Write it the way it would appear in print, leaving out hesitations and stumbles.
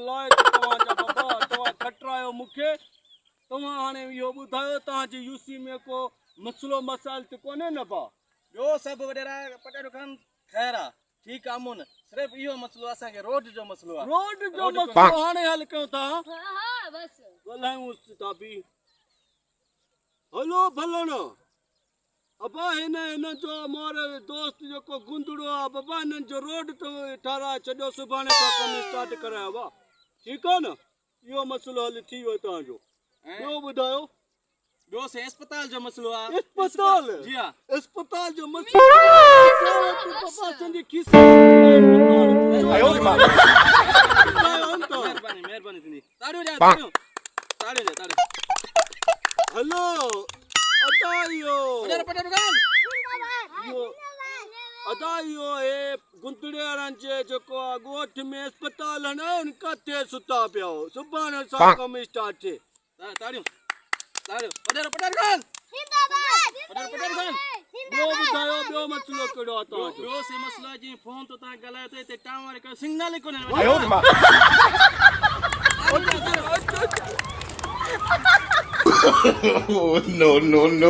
नालायक तव्हांजा बाबा तव्हां खटरायो मूंखे तव्हां हाणे इहो ॿुधायो तव्हांजी यूसी में को मसइलो मसाइल त कोन्हे न भाउ ॿियो सभु वॾेरा पटेरो खान ख़ैर आहे ठीकु आहे अमून सिर्फ़ु इहो मसइलो असांखे रोड जो मसइलो आहे रोड जो मसइलो हाणे हल कयूं था हाँ बस ॻाल्हायूं था बि हलो भलण अबा हिन जो मोर दोस्त जेको गुंदड़ो आहे बाबा हिननि जो रोड त ठाराए छॾियो सुभाणे खां कमु स्टार्ट करायो आहे ठीकु आहे न इहो मसइलो हल थी वियो तव्हांजो ॿियो ॿुधायो ॿियो से अस्पताल जो मसइलो आहे अस्पताल जी हा अस्पताल जो मसइलो बाबा संजी खीसे महिरबानी थींदी ताड़ियूं ॾिया ताड़ियूं हलो अदा इहो पटेरो खान अदा इहो हे गुंदड़े वारनि जे जेको आहे ॻोठ में अस्पताल न किथे सुता पिया हो सुभाणे सां कमु स्टार्ट थिए ताड़ियूं पटेरो खान पटेरो खान ॿियो ॿुधायो ॿियो मसइलो कहिड़ो आहे तव्हांजो ॿियो से मसइलो आहे जीअं फोन तो तव्हां ॻाल्हायो त हिते टावर का सिग्नल ई कोन्हे no.